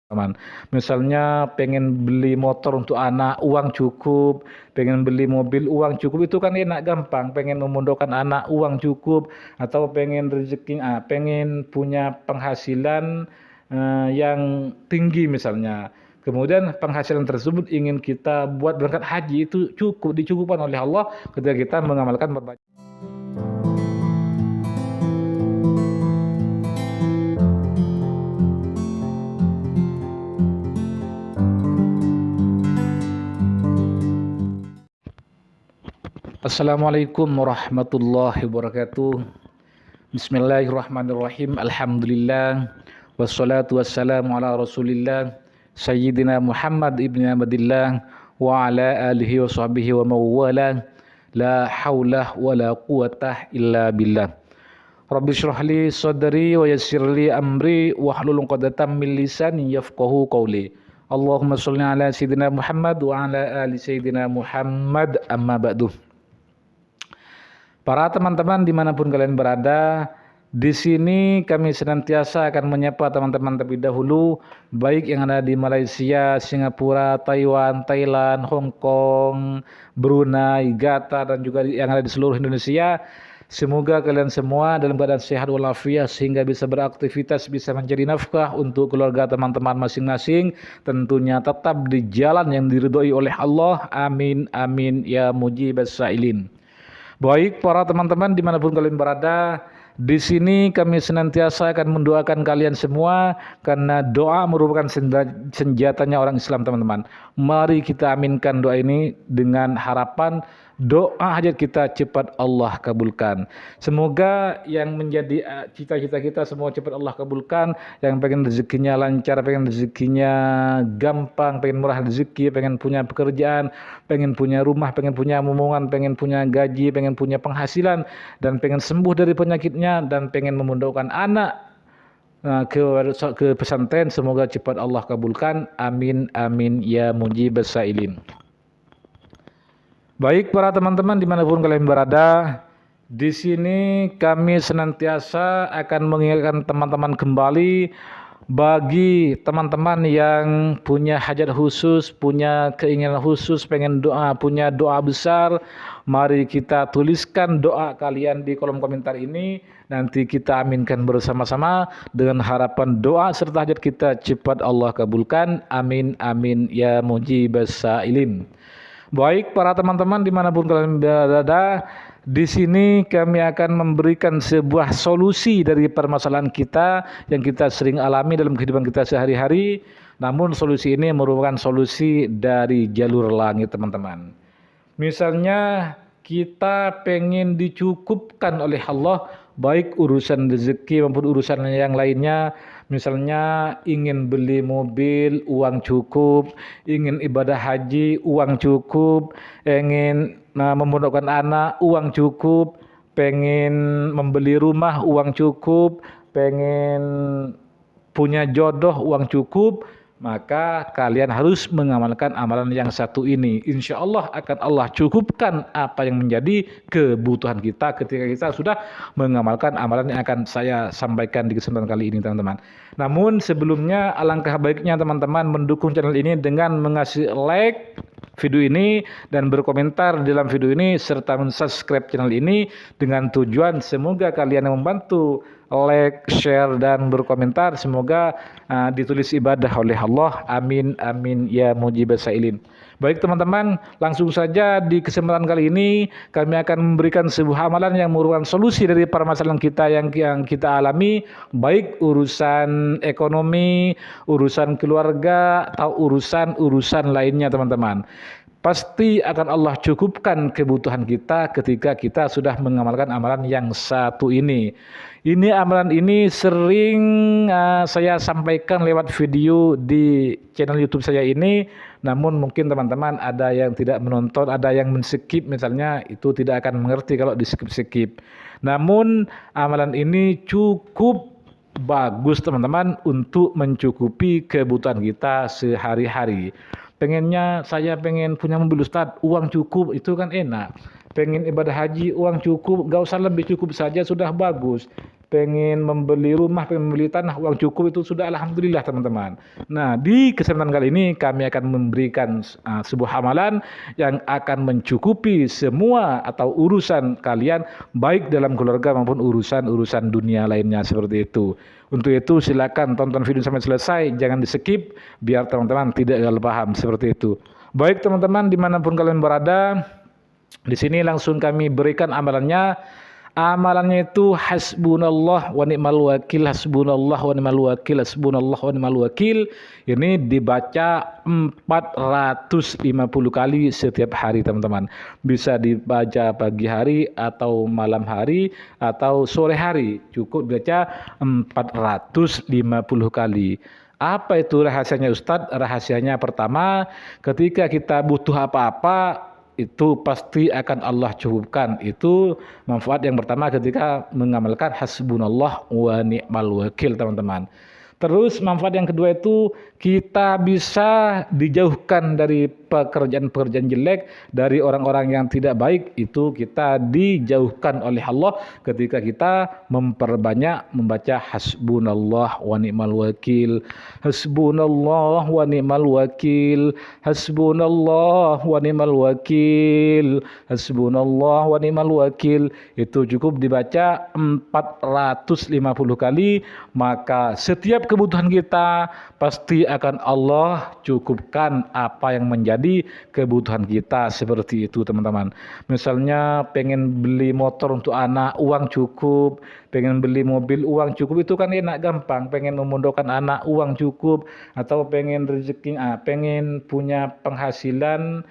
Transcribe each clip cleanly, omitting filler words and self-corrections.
teman. Misalnya pengen beli motor untuk anak, uang cukup, pengen beli mobil, uang cukup, itu kan enak gampang. Pengen memondokkan anak, uang cukup, atau pengen punya penghasilan yang tinggi misalnya. Kemudian penghasilan tersebut ingin kita buat berangkat haji, itu dicukupkan oleh Allah ketika kita mengamalkan berbagai. Assalamualaikum warahmatullahi wabarakatuh. Bismillahirrahmanirrahim. Alhamdulillah. Wassalatu wassalamu ala Rasulillah Sayyidina Muhammad ibn Abdillah wa ala alihi wa sahbihi wa mawala. La hawla wa la quwata illa billah. Rabbi syrah li sadri wa yassir li amri wa hlul 'uqdatam min lisani yafqahu qawli. Allahumma shalli ala sayyidina Muhammad wa ala ali sayyidina Muhammad, amma ba'du. Para teman-teman dimanapun kalian berada, di sini kami senantiasa akan menyapa teman-teman terlebih dahulu, baik yang ada di Malaysia, Singapura, Taiwan, Thailand, Hong Kong, Brunei, Qatar, dan juga yang ada di seluruh Indonesia. Semoga kalian semua dalam keadaan sehat walafiat sehingga bisa beraktivitas, bisa mencari nafkah untuk keluarga teman-teman masing-masing. Tentunya tetap di jalan yang diridhoi oleh Allah. Amin, amin, ya mujibas sa'ilin. Baik para teman-teman dimanapun kalian berada, di sini kami senantiasa akan mendoakan kalian semua karena doa merupakan senjatanya orang Islam, teman-teman. Mari kita aminkan doa ini dengan harapan doa hajat kita cepat Allah kabulkan. Semoga yang menjadi cita-cita kita semua cepat Allah kabulkan. Yang pengen rezekinya lancar, pengen rezekinya gampang, pengen murah rezeki, pengen punya pekerjaan, pengen punya rumah, pengen punya momongan, pengen punya gaji, pengen punya penghasilan, dan pengen sembuh dari penyakitnya, dan pengen memondokkan anak ke pesantren, semoga cepat Allah kabulkan. Amin, amin, ya mujibas sa'ilin. Baik para teman-teman dimanapun kalian berada, di sini kami senantiasa akan mengingatkan teman-teman kembali, bagi teman-teman yang punya hajat khusus, punya keinginan khusus, pengen doa, punya doa besar, mari kita tuliskan doa kalian di kolom komentar ini, nanti kita aminkan bersama-sama dengan harapan doa serta hajat kita cepat Allah kabulkan. Amin, amin, ya mujibas sa'ilin. Baik para teman-teman dimanapun kalian berada, di sini kami akan memberikan sebuah solusi dari permasalahan kita yang kita sering alami dalam kehidupan kita sehari-hari. Namun solusi ini merupakan solusi dari jalur langit, teman-teman. Misalnya kita pengen dicukupkan oleh Allah, baik urusan rezeki maupun urusan yang lainnya. Misalnya ingin beli mobil, uang cukup, ingin ibadah haji, uang cukup, ingin memondokkan anak, uang cukup, pengen membeli rumah, uang cukup, pengen punya jodoh, uang cukup, maka kalian harus mengamalkan amalan yang satu ini. Insya Allah akan Allah cukupkan apa yang menjadi kebutuhan kita ketika kita sudah mengamalkan amalan yang akan saya sampaikan di kesempatan kali ini, teman-teman. Namun sebelumnya alangkah baiknya teman-teman mendukung channel ini dengan mengasih like video ini dan berkomentar dalam video ini serta mensubscribe channel ini dengan tujuan semoga kalian yang membantu like, share, dan berkomentar semoga ditulis ibadah oleh Allah. Amin, amin, ya mujibas sa'ilin. Baik teman-teman, langsung saja di kesempatan kali ini kami akan memberikan sebuah amalan yang merupakan solusi dari permasalahan kita yang kita alami, baik urusan ekonomi, urusan keluarga, atau urusan lainnya, teman-teman. Pasti akan Allah cukupkan kebutuhan kita ketika kita sudah mengamalkan amalan yang satu ini. Amalan ini sering saya sampaikan lewat video di channel YouTube saya ini. Namun mungkin teman-teman ada yang tidak menonton, ada yang men-skip misalnya, itu tidak akan mengerti kalau di-skip. Namun amalan ini cukup bagus teman-teman untuk mencukupi kebutuhan kita sehari-hari. Saya pengen punya mobil Ustadz, uang cukup, itu kan enak. Pengen ibadah haji, uang cukup, gak usah lebih, cukup saja sudah bagus. pengen membeli rumah, pengen membeli tanah, uang cukup itu sudah alhamdulillah teman-teman. Nah, di kesempatan kali ini kami akan memberikan sebuah amalan yang akan mencukupi semua atau urusan kalian baik dalam keluarga maupun urusan-urusan dunia lainnya seperti itu. Untuk itu silakan tonton video sampai selesai, jangan di-skip biar teman-teman tidak gagal paham seperti itu. Baik teman-teman dimanapun kalian berada, di sini langsung kami berikan amalannya. Amalannya itu hasbunallah wa ni'mal wakil, hasbunallah wa ni'mal wakil, hasbunallah wa ni'mal wakil. Ini dibaca 450 kali setiap hari teman-teman. Bisa dibaca pagi hari atau malam hari atau sore hari. Cukup dibaca 450 kali. Apa itu rahasianya Ustadz? Rahasianya pertama, ketika kita butuh apa-apa, itu pasti akan Allah cukupkan. Itu manfaat yang pertama ketika mengamalkan hasbunallah wa ni'mal wakil teman-teman. Terus manfaat yang kedua itu kita bisa dijauhkan dari pekerjaan-pekerjaan jelek, dari orang-orang yang tidak baik. Itu kita dijauhkan oleh Allah ketika kita memperbanyak membaca hasbunallah wa ni'mal wakil, hasbunallah wa ni'mal wakil, hasbunallah wa ni'mal wakil, hasbunallah wa ni'mal wakil. Itu cukup dibaca 450 kali, maka setiap kebutuhan kita pasti akan Allah cukupkan apa yang menjadi kebutuhan kita seperti itu teman-teman. Misalnya pengen beli motor untuk anak, uang cukup. Pengen beli mobil, uang cukup, itu kan enak gampang. Pengen memondokkan anak, uang cukup. Atau pengen rezeki, pengen punya penghasilan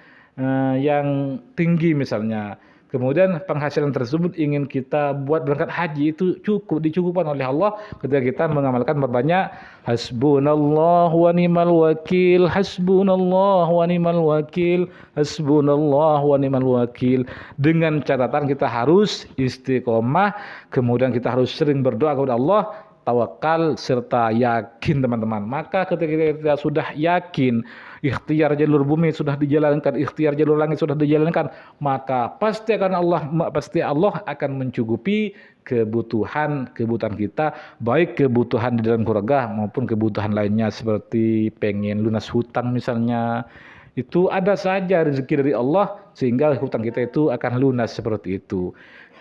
yang tinggi misalnya. Kemudian penghasilan tersebut ingin kita buat berangkat haji, itu cukup dicukupkan oleh Allah ketika kita mengamalkan berbanyak hasbunallah wa ni'mal wakil, hasbunallah wa ni'mal wakil, hasbunallah wa ni'mal wakil. Dengan catatan kita harus istiqomah, kemudian kita harus sering berdoa kepada Allah, tawakal serta yakin teman-teman. Maka ketika kita sudah yakin, ikhtiar jalur bumi sudah dijalankan, ikhtiar jalur langit sudah dijalankan, maka pasti Allah akan mencukupi kebutuhan kita, baik kebutuhan di dalam keluarga maupun kebutuhan lainnya seperti pengen lunas hutang misalnya. Itu ada saja rezeki dari Allah sehingga hutang kita itu akan lunas seperti itu.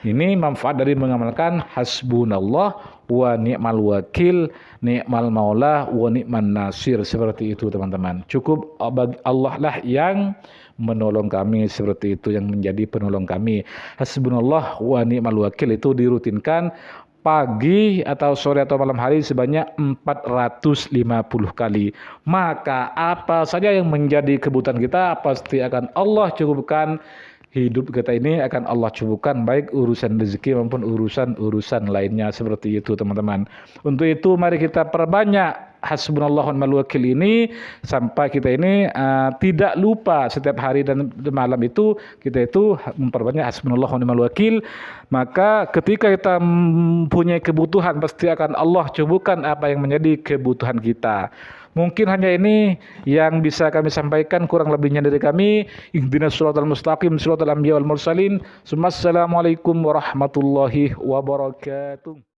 Ini manfaat dari mengamalkan hasbunallah wa ni'mal wakil, ni'mal maula wa ni'man nasir, seperti itu teman-teman. Cukup Allah lah yang menolong kami, seperti itu yang menjadi penolong kami. Hasbunallah wa ni'mal wakil itu dirutinkan pagi atau sore atau malam hari sebanyak 450 kali. Maka apa saja yang menjadi kebutuhan kita pasti akan Allah cukupkan. Hidup kita ini akan Allah cukupkan, baik urusan rezeki maupun urusan lainnya, seperti itu teman-teman. Untuk itu mari kita perbanyak hasbunallah wa ni'mal wakil ini sampai kita ini tidak lupa setiap hari dan malam itu kita itu memperbanyak hasbunallah wa ni'mal wakil. Maka ketika kita mempunyai kebutuhan pasti akan Allah cukupkan apa yang menjadi kebutuhan kita. Mungkin hanya ini yang bisa kami sampaikan, kurang lebihnya dari kami. Ihdinas shiratal mustaqim, shiratal anbiya wal mursalin. Assalamualaikum warahmatullahi wabarakatuh.